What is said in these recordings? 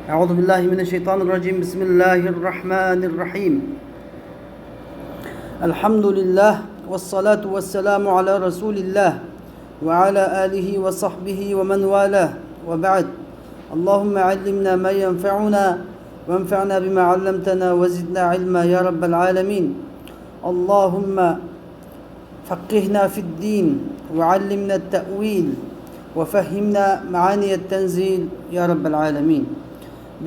Euzu billahi mineşşeytanirracim. Bismillahirrahmanirrahim. Elhamdülillah ve salatu vesselamu ala Resulillah ve ala alihi ve sahbihi ve men valah ve ba'd. Allahümme allimna ma yenfa'una ve enfa'na bima allamtana ve zidna ilma ya rabbel alemin. Allahümme fakkihna fid din ve allimna te'vil ve fehhimna maaniyet tenzil ya rabbel alemin.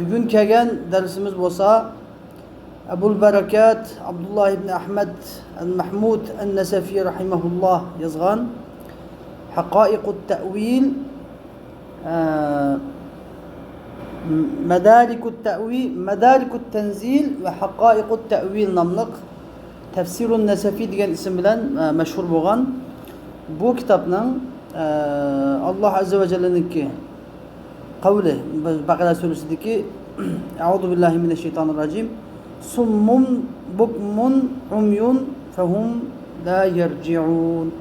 Bugün kelgan dersimiz bolsa Ebul Barakat Abdullah ibn Ahmed el-Mahmud el-Nesefi rahimahullah yazgan Haqaiqut Te'vil Medarikut Te'vil Medarikut Tenzil ve Haqaiqut Te'vil namlıq Tefsirun Nesefi degan isim bilen meşhur bolgan bu kitapның Allah azze ve celle'ninki kavli Bakara suresideki Euzu billahi mineşşeytanirracim summun bukmun umyun fehum la yerciun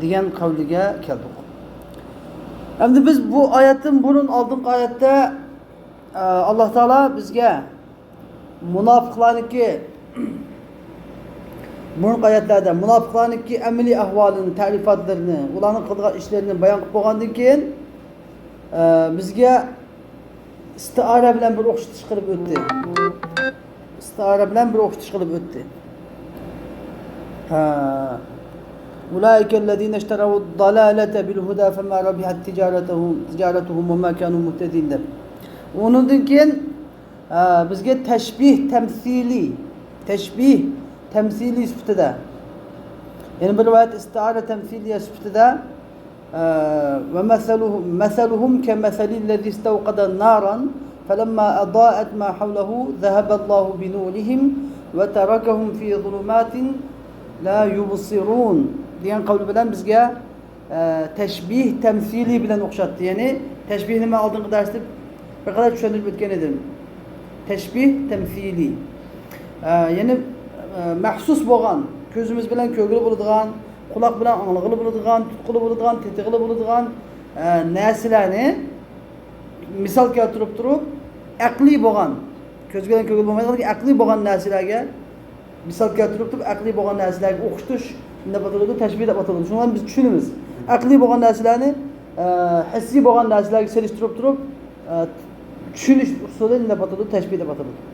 degan kavliga keldik. Endi biz bu ayetin bunun aldığımız ayette Allah Teala bizge münafıklarniki bunun ayetlerde münafıklarniki emeli ahvalini, tarifatlarını, ulanın kıldığı işlerini bayan qilib bo'lgandan keyin bizge istiara bilen bir o'qitish qilib o'tdi. İstiara bilen bir o'qitish qilib o'tdi. Ulaikellezine işteravu dalalete bil huda fema rabihat ticaretuhum ve ma kanu muhtedin deb. Onundan keyin bizge teşbih temsili sifatida. Yani bir rivayet istiara temsiliye sifatida ve meseluhum kemeselillezî istevqada naran felemma adaa'et ma havlehu zeheballahu binurihim ve terakahum fi zulumatin la yubsirun diyen kavli bilen bizge teşbih temsili bilen okşattı. Yani teşbih nima aldığın derste bir kadar düşündürüp ötken edelim. Teşbih temsili. Yani mahsus boğan, közümüz bilen kögülü bulduğun, kulak bilen anlıqlı bulduğun, tutkulu bulduğun, tetikli bulduğun narsalarni misal keltirip turup aqli boğan, köz bilen kögülü bo'lmaydigan aqli boğan narsalarga misal keltirip turup aqli boğan narsalarga o'qitish deb ataladi, tashbih deb ataladi. Shundan biz tushunamiz. Aqli boğan narsalarni hissiy boğan narsalarga selishtirib turib tushunish usuli deb ataladi, tashbih deb ataladi.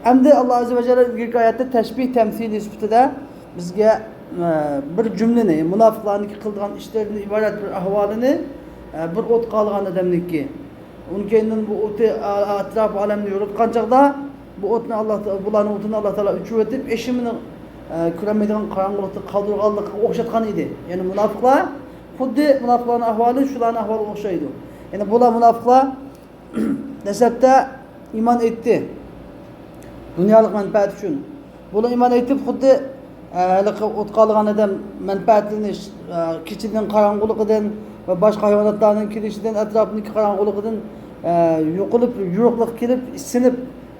Endi Allah azze ve celle ilk ayette teşbih temsili sifatida bizge bir cümleni, münafıklarniki qilgan işlerini ibaret bir ahvalini bir ot qalgan adamniki. Onun kendinden bu otu etraf alemini yoritgan chaqda bu otni bularning otini Allah Teala uçup etip eşimini ko'rmaydigan qarang'ulikda qoldirganlikka o'xshatgan edi. Yani münafıklar xuddi münafıklarning ahvoli shularning ahvoliga o'xshaydi. Yani bular münafıklar nasabda iman etdi. Dünyalık menfaat üçün. Bunu iman etip xuddi ot qalgan adam menfaatini keçinden qarang'uligidan ve başka hayvanatlarning kelishidan etrafındaki qarang'uligidan yo'qolib, yo'qliq kelib, isinib,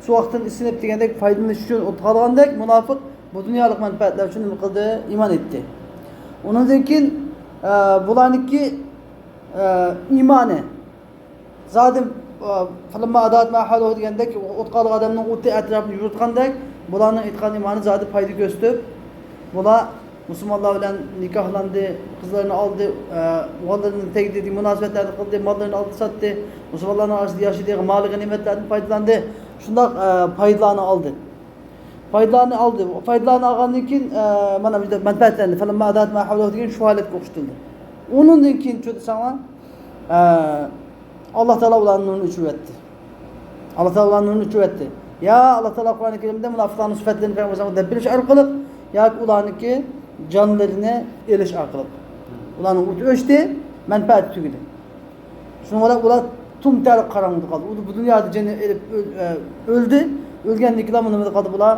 shu vaqtdan isinib degandek foydalanish uchun ot qalgandek münafık bu dunyolik menfaatlar uchun nima qildi? Iman etdi. Undan keyin bularniki imoni zaten falamma adaat ma halu degandek ot qalgan adamning o'ti atrofini yuritgandek bularning aytgan imoni zodi foyda ko'rsatib bular musulmonlar bilan nikohlandi, qizlarini oldi, o'g'illarining tegdi, munosabatlarni qildi, mollarini oldi sotdi, musulmonlarning orasida yashaydigan moli g'animatlardan foydalandi. Shundoq foydalarni oldi. Foydalarni olgandan keyin mana bu manfaatlarni falamma adaat ma halu degan shu holatga o'xshatildi. Undan keyin cho'tsanglar Allah Teala ularning nurini o'chirib etdi. Allah Teala ularning nurini o'chirib etdi. Ya Allah Teala Kur'an-ı Kerim'de münafıkların sıfatlarını Peygamberimiz deb berish orqali yoki ularniki jonlarini elish orqali. Ularning o'ti o'chdi, manfaat tugadi. Shunga ular tumtar qarang'ida qoldi. Bu dunyoda jini elib o'ldi. O'lgandan keyin nima qildi bular?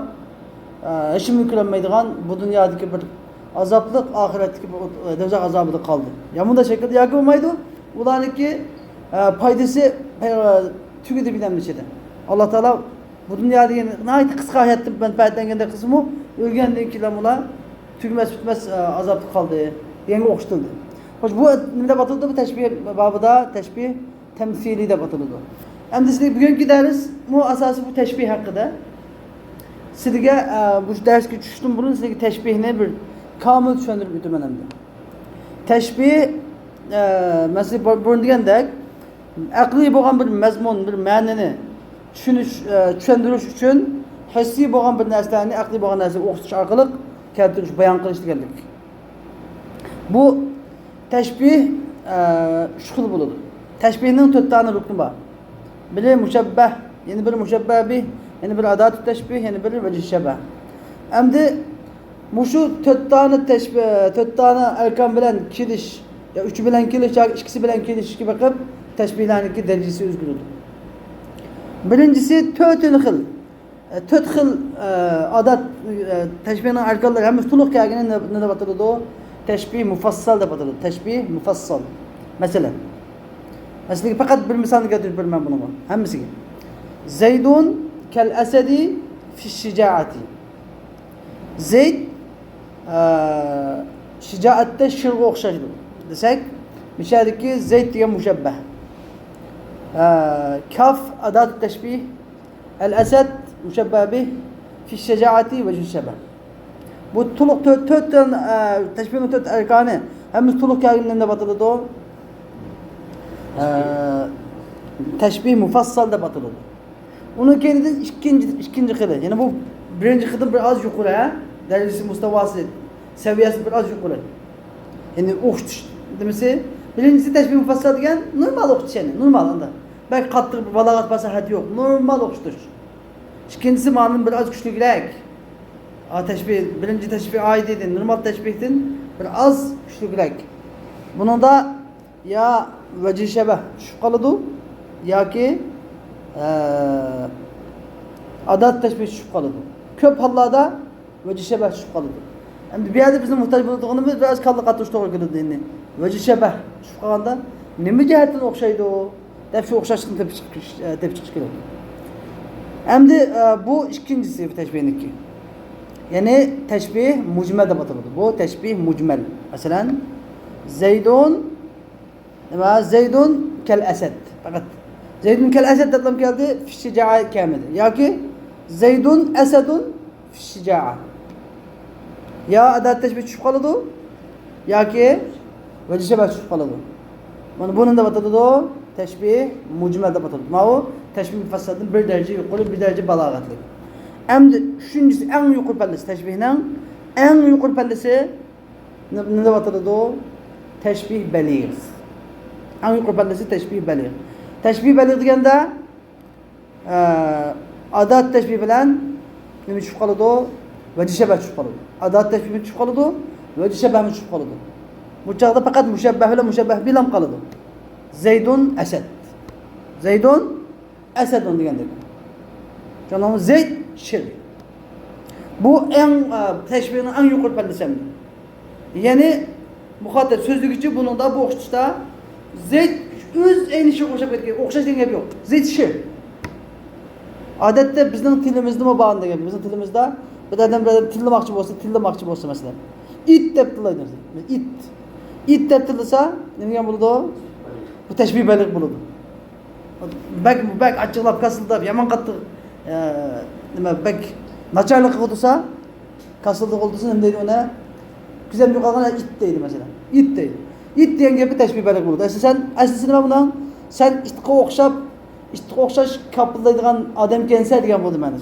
Hech kim ko'rolmaydigan bu dunyodagi bir azoblik, oxiratdagi bir do'zax azobida qoldi. Ya bunda shaklda yoki bo'lmaydi. Ularniki paydası tugadi bilinmeydi. Allah Teala bu dünyada nihayet kısa hayatı menfaatlangan kısmı ölgenden keyin ular tugmas bitmas azobda qoldi. Deganga o'xshatildi. Xo'sh bu nima deb ataldi? Bu tashbih babida tashbih temsili deb ataladi. Endi sizga bugungi ders bu asosi bu tashbih haqida. Sizga bu darsga tushishdan burun sizga tashbihni bir komil tushuntirib o'taman endi. Tashbih masalan burun degandek aqliy bo'lgan bir mazmun, bir ma'noni tushuntirish uchun hissiy bo'lgan bir narsani aqliy bo'lgan narsaga o'xshatish orqali keltirish, bayon qilish deganlik. Bu tashbih uch xil bo'ladi. Tashbihning 4 tane rukni bor. Biri mushabbah, yana biri mushabbah bih, yana biri adat tashbih, yana biri vecih shabah. Endi mushu 4 tane tashbih, 4 tane arkan bilan kelish, ya 3 bilan kelish yoki ikkisi bilan kelishga bakib tashbihlarniki darajasi o'zgaradi. Birinchisi 4 xil. 4 xil adat tashbihning arkanlari hammasi to'liq kelgani nima deb ataladi? Tashbih mufassal deb ataladi. Tashbih mufassal. Masalan, sizga faqat bir misolni keltirib beraman buni. Hammasiga. Zaydun kal asadi fi shijaati. Zayd shijoatda shirga o'xshaydi. Desak, mishadiki Zayd degan mushabbah. Kaf adat tashbih, al asad mushabbah bih fi shijaati ve shabah. Bu to'liq 4 tashbihning 4 arkani hammasi to'liq kelganida batiladi. Tashbih mufassal deb ataladi. Uni keyin ikkinchi xili. Ya'ni bu birinchi xildan bir oz yuqori, darajasi mustavosi, saviyasi bir oz yuqori. Ya'ni o'xshatish demasa, birinchisi tashbih mufassal degan normal o'xshatish, ya'ni normal unda. Balki qattiq bir balog'at fasahati yo'q, normal o'xshatish. İkincisi ma'nosi bir oz kuchliroq. Tashbih, birinchi tashbih oydi dedi, normal tashbihdan bir oz kuchliroq. Buningda ya vecih shabah tushib qoladi yoki adat tashbih tushib qoladi. Ko'p hollarda vecih shabah tushib qoladi. Endi bu yerda bizning muhtoj bo'lganimiz biroz kalla qattiq to'g'ri keladi endi. Vecih shabah tushib qolganda nima jihatdan o'xshaydi deb shu o'xshashni deb chiqish kerak. Endi bu ikkinchisi tashbihniki. Ya'ni tashbih mujmal deb ataladi. Bu tashbih mujmal. Masalan, Zaydun ve Zeydun kel esed. Fakat Zeydun kel esed dedim geldi fişica'a kâmedi. Ya ki Zeydun esedun fişica'a. Ya adat teşbih düşüp kalıdı ya ki vecih şebah düşüp kalıdı. Bunun da batıdı o teşbih mucmel de batıdı. Ma o teşbih müfessadın bir derece yukarı bir derece balagatlı. Üçüncüsü en yukarı perdesi teşbihinin en yukarı perdesi ne de batıdı o teşbih belir. En yukarı perdesi teşbih belir. Teşbih belir degende adat teşbih bilen nima tushib qoladi o vecih shabah tushib qoladi. Adat teşbih tushib qoladi, vecih shabah tushib qoladi. Bu chaqda faqat mushabbah bilan mushabbah bilan qoladi. Zaydun asad. Zaydun asadun degandek. Canım Zayd shir. Bu en teşbihning en yuqori perdesi. Yani muhatap sözlüğücü bunun da bu o'xshatishda Zayd o'z aynishiga o'xshab ketgan, o'xshash degan gap yo'q. Zayd shir. Odatda bizning tilimizda nima bor degan, bizning tilimizda bir odam tillamoqchi bo'lsa masalan, it deb tillaydi. It deb tillasa, nima bo'ladi? Bu tashbih baliq bo'ladi. Bak achchiqlab kasildab, yomon qattiq nima bak nacharlik qilsa, kasildib qoldisa nima deydi ona? Güzel bir kalkan it deydi mesela. İt deydi. İt diyen gibi teşbih baliq bo'ladi. Aslisi nima bundan? Sen itga o'xshash kapıllaydigan odam kelsa degan bo'ldi meni.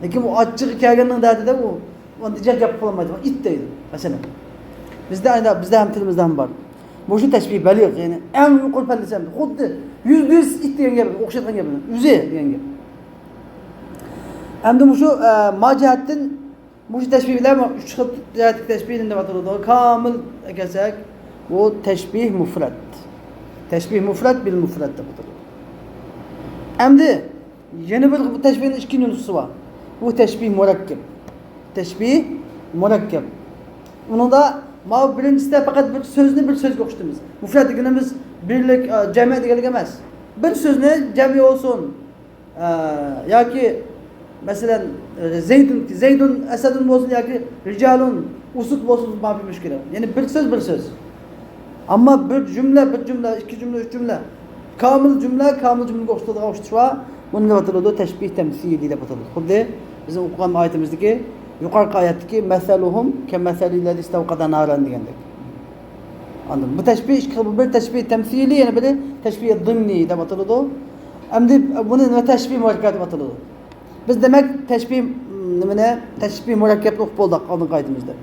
Lekin bu achchiq kelganning dardida bu uncha gap qilmaydi. It deydi mesela. Bizda ham tilimizda ham bor. Bu shu tashbih baliq, ya'ni eng yuqori pallasi ham xuddi %100 it degan gap, o'xshatgan gap, o'zi degan gap. Endi bu shu mojihatdan bu teşbihler 3 xil jihatli teşbih deb ataladi. Kamil kelsak, bu teşbih mufrad. Teşbih mufrad bil mufrad deb ataladi. Endi yana bir bu teşbihning ikkinchi nususi bor. Bu teşbih murakkab. Teşbih murakkab. Bunda ma birinchisida faqat bir so'zni bir so'zga o'xshatamiz. Mufrad deganimiz birlik, jami' deganlik emas. Bir so'zni jami' olsun yoki mesela Zeydun esadun olsun yoki ricalun usud olsun bir müşkil. Yani bir söz. Ama bir cümle, iki cümle, üç cümle Kamil cümlege o'xshatadigan va buni nima ataladi? Tashbih tamsili deb ataladi. Xuddi bizim o'qigan oyatimizdagi yuqorqi oyatdagi masaluhum kamasalilladi istawqada naran degandek. Anladın? Bu tashbih ikki xil, bir tashbih tamsili, yana biri tashbih dimni deb ataladi. Endi buni nima tashbih murakkab deb ataladi. Biz demak tashbih nimani? Tashbih murakkabni o'qib bo'ldik oldingi oyatimizda.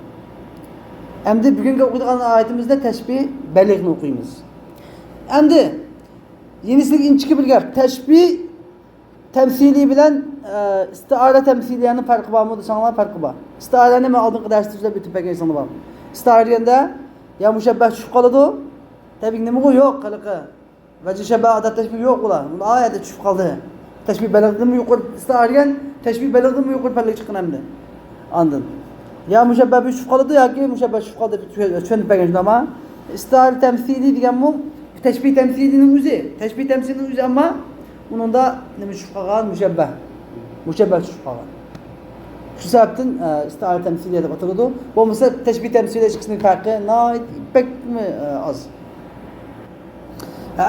Endi bugungi o'qigan oyatimizda tashbih balig'ni o'qiymiz. Endi yenisilik inchiki bir gap. Tashbih temsili bilan istiara temsiliyaning farqi bormi desanglar farqi bor. Istiarani men oldingi darsda so'zlab o'tib bergansizlar bor. Istiara deganda ya mushabbah tushib qoladi. Tabiiy nima yo'q qiliqi. Vaji shabbah odat tashbih yo'q ular. Uni oyatda tushib qoldi. Tashbih balig'dan yuqori istiara degan tashbih balig'dan yuqori pallaga chiqqan hamda. Andin. Ya mushabbah tushib qoladi yoki mushabbah tushib qoldi deb tushunib bergansizlar ama istiara temsili degan bu tashbih temsilining o'zi. Tashbih temsilining o'zi ama onun da nima tushib qolgan mushabbah tushib qolgan. Shu sababdan istiara temsiliya deb ataladi. Bo'lmasa tashbih temsiliya ikkisining farqi pekmi oz.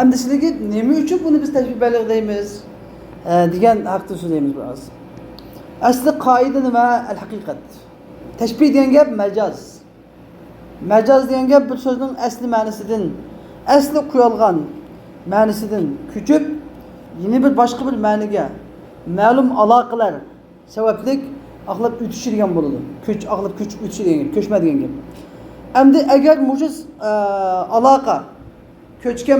Endi sizlarga nima uchun buni biz tashbih baligh deymiz degan haqda so'zlaymiz biroz. Asli qoida nima? Al-haqiqat. Tashbih degan gap majoz. Majoz degan gap bir so'zning asli ma'nosidan, asli qo'yilgan ma'nosidan ko'chib yeni bir boshqa bir ma'niga ma'lum aloqalar sabablik aqlab o'tishi degan bo'ladi. Aqlab ko'chib o'tishi degan, ko'chma degan gap. Endi agar mushu aloqa ko'chgan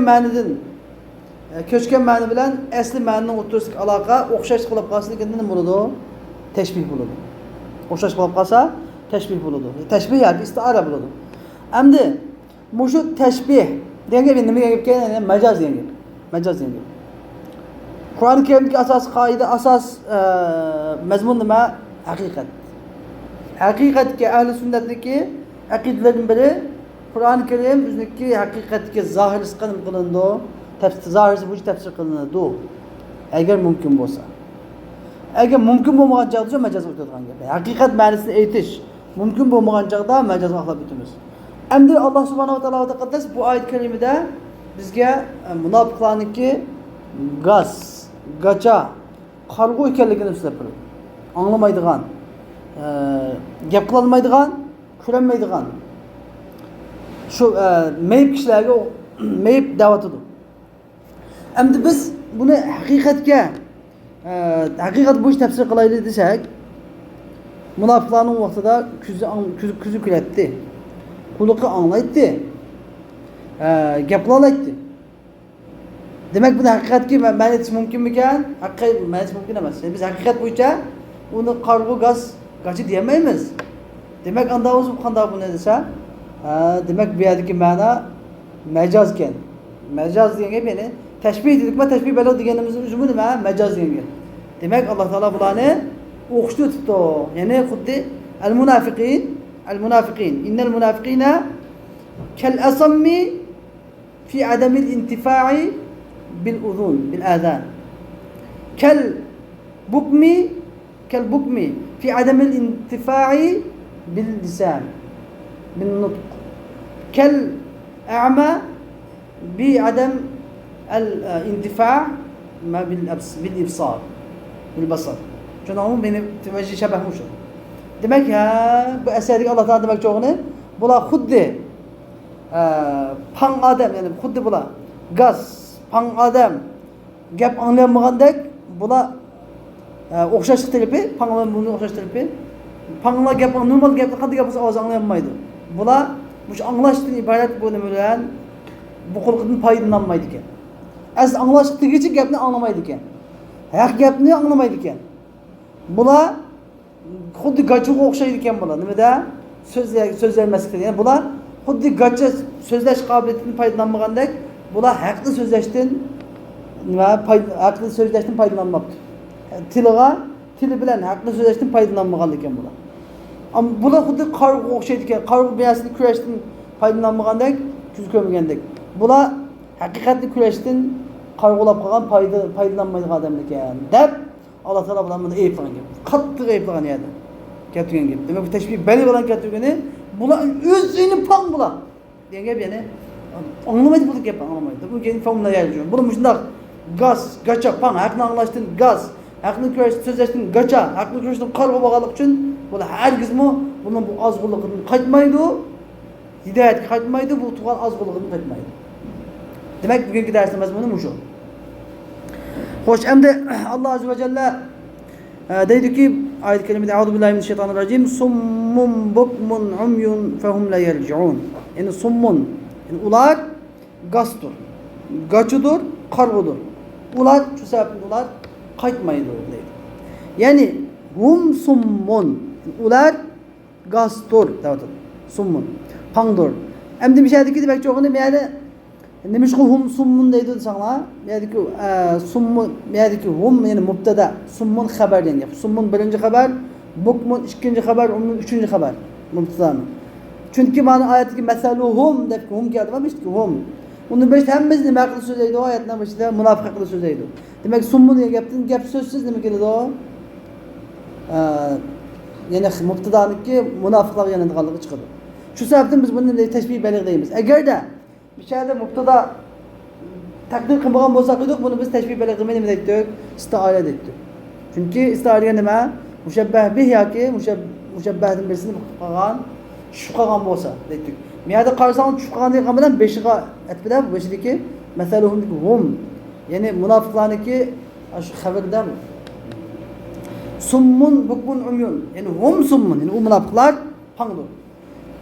ma'ni bilan asli ma'nining o'rtasidagi aloqa o'xshash qilib qolsa nima bo'ladi? Tashbih bo'ladi. O'xshash qilib qolsa tashbih bo'ladi. Tashbih yoki istiara bo'ladi. Endi mushu tashbih degan gap nima degan gap? Majoz degan gap. Majoz degan gap. Qur'on-i Karimdagi asos qoida, asos mazmun nima? Haqiqat. Haqiqatga ahli sunnatniki aqidlarning biri Qur'on-i Karim o'ziniki haqiqatga zohir qilindi, zohirsi bo'yicha tafsir qilinadi. Agar mumkin bo'lsa. Agar mumkin bo'lmagan joyda majoz o'tadigan gap. Haqiqat ma'nosini aytish mumkin bo'lmagan joyda majoz aqlab o'tamiz. Endi Alloh subhanahu va taolo taqaddas bu oyat karimada bizga munofiqlarniki gaz, gacha, qarg'u ekanligini so'zlab turadi. Anglamaydigan, gap qila olmaydigan, ko'rolmaydigan. Shu mayib kishilarga mayib da'vatidir. Endi biz buni haqiqat bo'yicha tafsir qilaylik desak, munofiqlarning vaqtida kuzi kulaydi. Quliqi anglaydi. Gap qila oladi. Demak buni haqiqatga ma'nosiz mumkinmikan? Haqiqat ma'nosiz mumkin emas. Biz haqiqat bo'yicha uni qarg'u gachi demaymiz. Demak unda o'zi qanday buni desa, demak bu yerdagi ma'no majoz ekan. Majoz degan gap ya'ni tashbih dedikmi, tashbih baligh deganimizning o'zi nima? Majoz degan gap. Demak Alloh taolo bularni o'qishni o'tibdi. Ya'ni xuddi al-munafiqin innal munafiqina kal asammi fi adamil intifa'i bil uzun bil adhan kal bukmi fi adamil intifa'i bil lisan bin nutq kal a'ma bi adam al-intifa' ma bil ibsar bil basar. Şunun benim tevajjih şabahı şu. Demek ya bu eserdeki Allah Teala demek çoğunu bula xuddi pang adam yani xuddi bula gaz pang adam gap anglayolmagandek bula o'xshashlik tarafi panglar buni o'xshash tarafi panglar gap normal gap qanday gap bo'lsa ovoz anglayolmaydi. Bular bu anglashdan iborat bo'limi bilan bu xulqdan foydalanmaydi ekan. Az anglashligicha gapni anglamaydi ekan. Haq gapni anglamaydi ekan. Bular xuddi gachiga o'xshaydi ekan bular. Nimada? So'zlanmaslikda. Ya'ni bular xuddi gacha so'zlash qobiliyatidan foydalanmagandek, bular haqni so'zlashdan foydalanmabdi. Tili bilan haqni so'zlashdan foydalanmagan ekan bular. Ammo bular xuddi qarg'u o'xshaydi ekan. Qarg'u biyasini kurashdan foydalanmagandek, ko'z ko'rmagandek. Bular haqiqatni kurashdan qarg'ulab qolgan foydalanmaydigan odamlar ekan. Deb Allah Teala bilan buni aytgan gap. Qattiq aytgan edi. Gapirgan gap. Demak bu tashbih baligh bilan gapirgani bular o'zini pang bular. Degan gap ya'ni Anlamaydı bu gap anlamaydı. Bu kendi formuna yarıyor. Bunu müşündaq gaz, gaça, pan, haqni anlaştın gaz, haqni köş sözleştin gaça, haqni köştün qargı bağlılık üçün bu herkesmi bunun bu azgınlığını qaytmaydı. Hidayet qaytmaydı, bu tuğan azgınlığını qaytmaydı. Demek bugünkü dersimiz bunu şu. Hoş emde Allah azze ve celle deydi ki ayet-i kerimede Euzubillahimineşşeytanirracim summun bukmun umyun fehum la yerciun. Yani summun yani ular gastur, gaçudur, kargudur. Ular şu sebeple ular qaytmaydı deydi. Yani hum summun ular gastur deydi. Summun pangdur. Emdi bir şey dedi ki demek çoğunu yani nemiş ki hum summun deydi sana. Yani ki summun yani ki hum yani mubtada summun haber yani. Summun birinci haber, bukmun ikinci haber, ummun üçüncü haber. Mubtadanın. Çünkü bana ayetteki mesaluhum deyip ki hum geldi demişti ki hum. Onu beş hemimiz ne akıllı sözeydi o ayetten başında münafık akıllı sözeydi. Demek summun diye yaptın gap sözsüz demek ki o. Yani mubtadanın ki münafıklar yanında kaldığı çıkıyor. Şu sebepten biz bunun teşbih belirleyimiz. Eğer de bir şeyde mubtada takdir kılmagan bolsak idik bunu biz teşbih belirlemeyi ne dedik? İstiare dedik. Çünkü istiare nima? Müşebbeh bih yoki müşebbehdan birisini qilgan şu qilgan bolsa dedik. Miyada qarasang şu qilgan degan bilan 5'ga aytibdi bu 5'deki mesaluhum hum. Yani munofiqlarniki shu xabarda summun bukmun umyun. Yani hum summun. Yani o munofiqlar pangdur.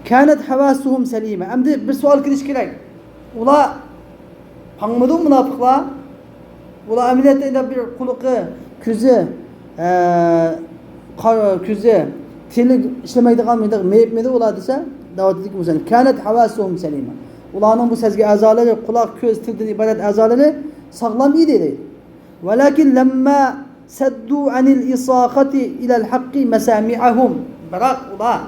Kanat havasuhum selime. Endi bir savol kirish kerak. Ular pangmidi munofiqlar? Ular amaliyotda bir quluqi, ko'zi, tili ishlamaydigan miydi, meyipmidi ular desa, da'vatdagi bo'lsa, kanat havasuhum selime. Ularning bu sezgi a'zolari, quloq, ko'z, tildan iborat a'zolari sog'lom edi deydi. Walakin lamma saddu anil isaqati ila al-haqqi masami'ahum. Biroq ular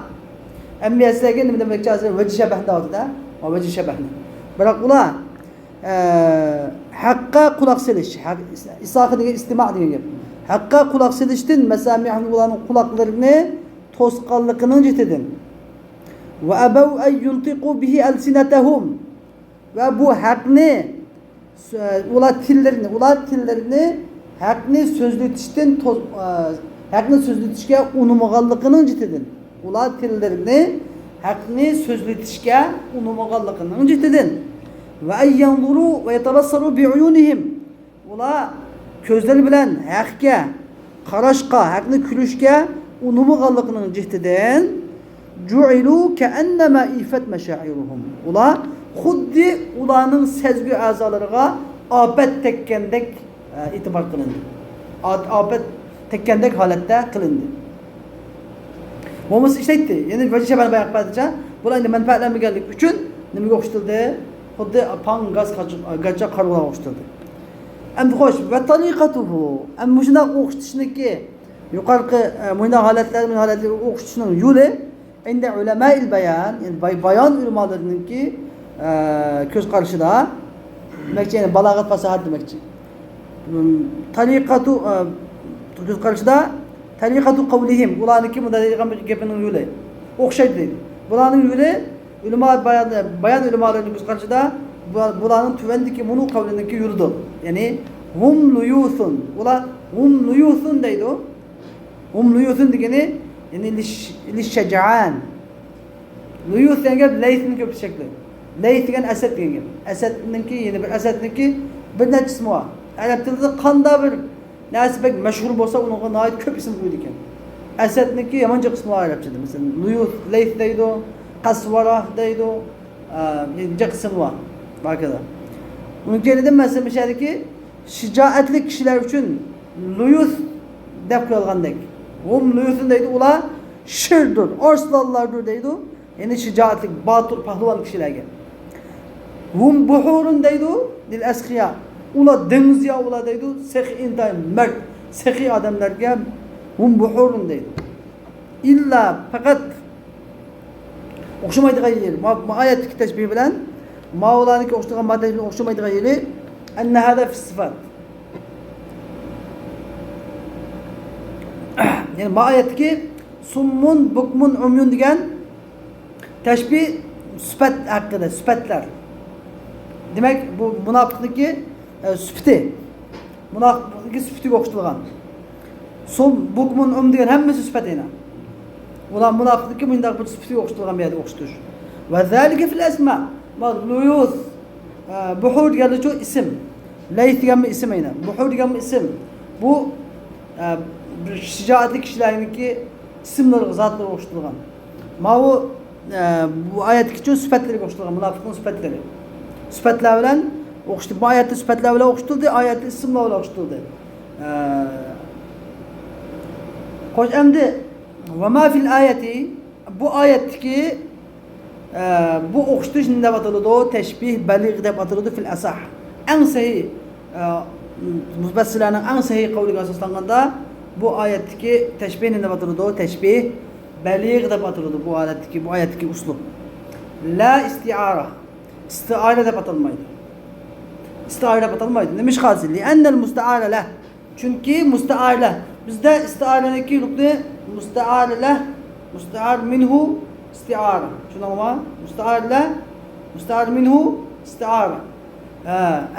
emniyetçilerge ne demek lazım? Vecih şebehinde oldu da. O vecih şebehinde. Bırak ular hakka kulak siliş. İsakı diye istima diye. Hakka kulak siliştin mesamihun ulanın kulaklarını toskallıkının citedin. Ve ebev en yuntiku bihi elsinetehum. Ve bu hakni ular tillerini hakni sözlütüşten hakni sözlütüşke unumağallıkının citedin. Ular tillerini hakni sözlütüşke unumağallıkının citedin. Ve en yanzuru ve yetabassaru bi'uyunihim. Ular közleri bilen hakka, qarashqa, hakni külüşke unumağallıkının citedin. Ju'ilu keennema ifet meşairuhum. Ular xuddi ularning sezgi a'zolariga afat tekkandek itibar qilindi. Afat tekkandek holatda qilindi. Bo'lmasa ishlaydi. Ya'ni vajha bana bayaq badicha, bular endi manfaatlanmaganlik uchun nimaga o'xshatildi? Xuddi pang gaz gacha qarg'aga o'xshatildi. Endi xo'sh, va tariqatuhu. Endi shunday o'xshatishniki yuqorqi bunda holatlarga o'xshatishning yo'li endi ulama'il bayan, yani bayon ulamalariningki ko'z qarashida demakchi, yani balog'at fasohat demakchi. Tariqatu ko'z qarashida tariqatu qawlihim ularniki bunda degan gapining yo'li o'xshaydi deydi. Bularning yo'li ulamo bayon ulamolarining ko'z qarashida bularning tuvandiki bunu qavliniki yo'lidir. Ya'ni hum luyusun. Ular hum luyusun deydi. Hum luyusun degani yani lişşeca'an. Luyus degan gap Laythning ko'p shakli. Layth degan asad degan gap. Asadninki yani bir asadniki bir necha ismi bor. Arab tilida qanday bir narsa bek mashhur bo'lsa unga noit ko'p ism qo'ydi ekan. Asadniki yamancha qismi bor arabchada. Masalan, Luyus, Layth deydi, Qasvara deydi, yangi qismi bor. Bakada. Mumkin edi masalan shadiki shijoatli kishilar uchun Luyus deb qo'yilgandek. Hum luyusun deydi, ular shirdir, arslanlardir deydi. Yani şicaatlik, batur, pahlivan kişilerge. Hum buhurun deydi, dil eskiya. Ular denizya ular deydi, sehi intayim, mert, sehi adamlarga hum buhurun deydi. İlla fakat o'xshamaydigan yeri, ayetdagi tashbih bilan Mavlaniki o'xshagan madda bilan o'xshamaydigan yeri anna hada fi sifat. Yani ayetdagi summun, bukmun, umyun degan tashbih sifat haqida, sifatlar. Demek bu münafıklık süpti. Münafıklık süpti okştulgan. Sol bukmun degan hemmesi süpet ena. Ulan münafıklık mındak bir süpti okştulgan bir yerde okştuş. Ve zalike fil esma. Luyuz. Buhur geldi çoğu isim. Leyth degan isim ena. Buhur degan isim. Bu şicaatli kişilerinki isimleri, zatları okştulgan. Bu ayet için süpetleri okştulgan. Münafıkın süpetleri. Süpetler bilen okştu. Bu ayette süpetler bilen okştuldu. Ayette isimler bilen okştuldu. Hoş emdi ve ma fil ayeti bu ayetteki bu okştuş ne batılıdı? Teşbih belig de batılıdı fil asah. En sahih müfessirlerin en sahih kavli asaslanğanda bu ayetteki teşbih ne batılıdı? Teşbih belig de batılıdı bu ayetteki uslub. La istiara. İstiare de batılmaydı. İstiare batılmaydı. Demiş Gazili. Ennel mustaare leh. Çünkü mustaare leh. Bizde istiareneki rukni mustaare leh. Mustaar minhu istiara. Şuna ama mustaare leh. Mustaar minhu istiara.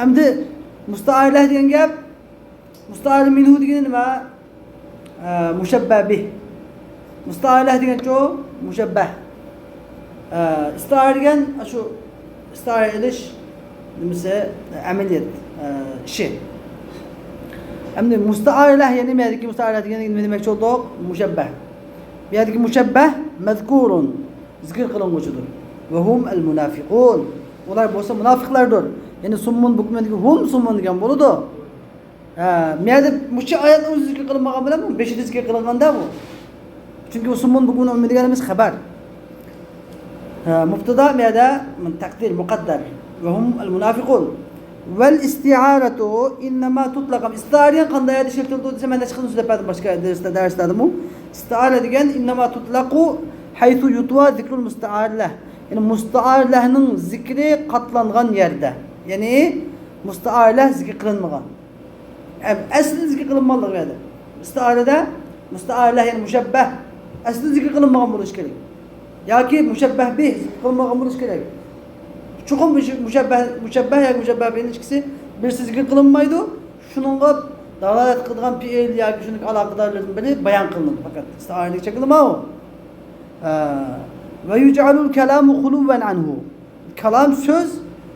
Emdi mustaare leh diyen gap. Mustaare minhu diyen nima? Müşebbeh bih. Mustaare leh diyen çoğu müşebbeh. İstiare diyen şu İstiare ediş mesela ameliyat işi. Hem mustaare leh yani mi ki mustaare leh yani demek oldu müşebbeh. Bir yerdeki müşebbeh mezkurun zikir kılınmışıdır. Ve hum el münafikun. Onlar bolsa münafıklardır. Yani summun bukmen ki hum summun diyen boludu. Bir yerde müşi ayetler zikir kılınmagan bilen mi? Beşi zikir kılınğanda bu. Çünkü o summun bukmen ummi diyenimiz haber. مبتدا ماذا من تقدير مقدر وهم المنافقون والاستعارة إنما تطلق استعارة قد لا يدشل تلدود زمان نشخص نسل بعد başka derslerde mu istiare diyen innema tutlaku haythu yutwa zikrul mustaarleh yani mustaarlehnin zikri katlangan yerde yani mustaarleh zikri kılınmagan asli zikri kılınmalıdır yani istiarede mustaarleh yani müşebbeh asli zikri kılınmagan buluş gerek ya ki müşebbeh bih kılınmagan buluş gerek çukum müşebbeh ya müşebbeh bihin ilişkisi birisi zikri kılınmaydı şununla dalalet kılgan fiil ya ki şunun alakadarlarının biri bayan kılınır fakat istiarelik çekilme o ve yüc'alul kelamu huluven anhu kelam söz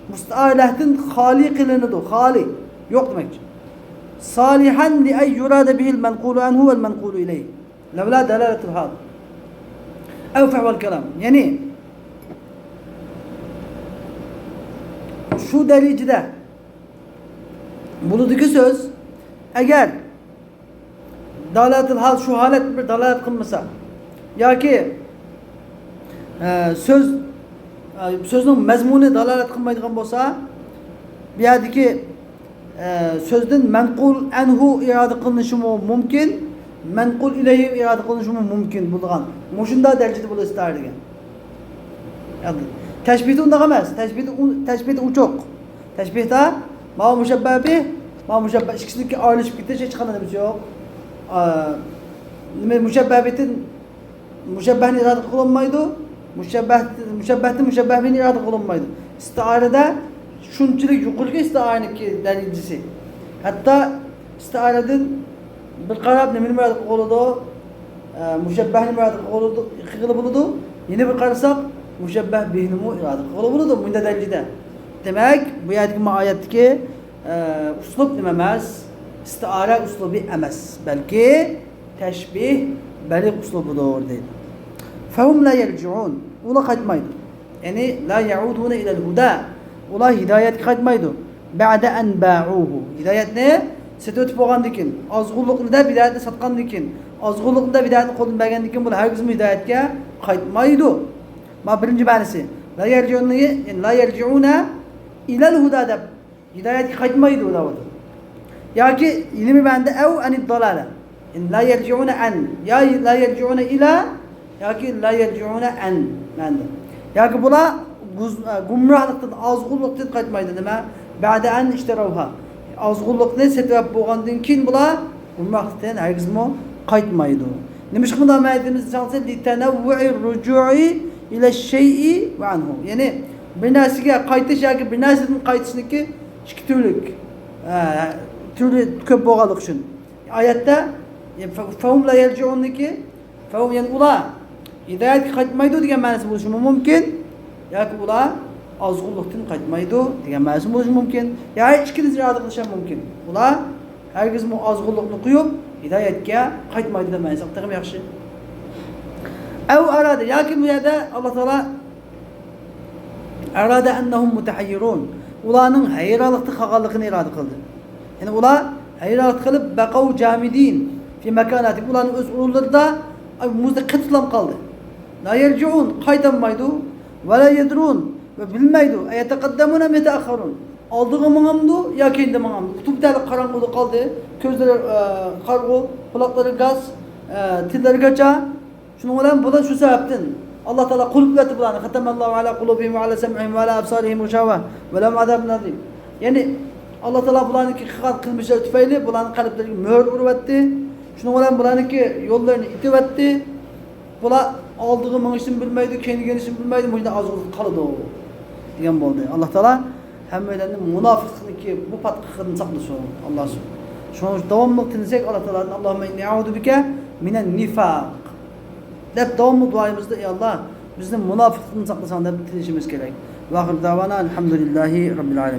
mustaarlehtin hali kılınıdır hali yok demek salihan li ey yurade bihil menkulu anhu vel menkulu ileyh levla delaletul hal evfe'vel kelam yani şu delicide buludaki söz eğer dalatul hal şu halet bir dalalet kılmasa ya ki sözün mezmunu dalalet kılmaydigan bolsa bir yerdeki sözden menkul enhu irade kılınışı mümkün menkul ileyhi irade kılınışı mümkün bulgan muşunda derecede bulu istiar degan yani teşbihde unda emas teşbihde uçuk teşbihde ma müşebbeh bih ma müşebbeh ikisindeki ayrılışıp gitti hiç kanadımız yok müşebbehin irade kılınmaydı müşebbehtin irade kılınmaydı istiarede şunçilik yukarıki istiareneki delicisi hatta istiareden bir qarab nimaning irade kılıdı müşebbehning irade kılıdı kılıp buludu yine bir qarasak müşebbeh bihning irade kılıp buludu bunda delicide demek bu yerdeki ayetteki uslub nima emas istiare uslubi emas belki teşbih belig uslubudur deydi. Fehum la yerciun ular qaytmaydı. Yani la yauduna ila'l huda. Ular hidayetga qaytmaydı. Ba'da en ba'uhu. Hidayet ne? Setip bo'lgandan keyin, ozg'unlikda bid'atni sotgandan keyin, ozg'unlikda bid'atni qo'ldan bergandan keyin bular hargiz hidayetga qaytmaydi. Ma birinchi ma'nosi la yerciun yani la yerciuna ila'l huda deb hidayetga qaytmaydi ular. Yoki ilmi banda ev anid dalala. La yerciuna an ya la yerciuna ila yoki la yerciuna an manda. Yoki bular gumrohlikdan ozg'unlikdan qaytmaydi nima? Ba'da an ishtarawha. Ozg'unlikni setib bo'lgandan keyin bular gumrohlikdan hargizmi qaytmaydi. Nima shunda aytimiz chansa li tanawwu'i ruju'i ila shay'i va anhu. Yani bir narsaga qaytish yoki bir narsadan qaytishniki ikki turli ko'p bo'lganligi uchun oyatda fahum la yarji'unniki fahum yani ular hidoyatga qaytmaydi degan ma'nosi bo'lishi mumkin yoki ular ozg'unlikdan qaytmaydi degan ma'nosi bo'lishi mumkin yoki ikkini ziyoda qilishi ham mumkin ular hargiz ozg'unlikni qo'yib hidoyatga qaytmaydi degan ma'nosi ham yaxshi أو أراد لكن هذا الله تعالى أراد أنهم متحيرون ularning hayronlikda qolganligini iroda qildi. Ya'ni ular hayronlik qilib baqav jamidin fi makanati ularning o'z o'rnlarida muzda qatlam qoldi. La yarji'un qaytamaydi va la yadrun va bilmaydi ayataqaddamuna mutaakhirun. Oldiga mingamdi yoki endi mingamdi. Kutubdagi qorong'ulik qoldi. Ko'zlari qarg'u, quloqlari gaz, tillari gacha. Shuning bilan bular shu sababdan Alloh taolo qulublarni bularni xatamallohu ala qulubihim va ala sam'ihim va ala absarihim ghishawa va lahum azabun azim. Ya'ni Alloh taolo bularniki qilgan qilmishlari tufayli bularning qalblariga mo'r uryapti. Shuning bilan bularniki yo'llarini ityapti. Bular oldiga minishni bilmaydi, keyinginisini bilmaydi, bunda ozg'inlik qoladi degan bo'ldi. Alloh taolo hammalarni munofiqlikni bu patqiqdan saqlasin. Alloh shuni davomli tinsak Alloh taoladan Allohumma inni a'udhu bika minan nifaq deb davomli duoyimizda ey Alloh bizni munofiqlikdan saqlasan deb tilashimiz kerak. Va oxir davona alhamdulillahi robbil alamin.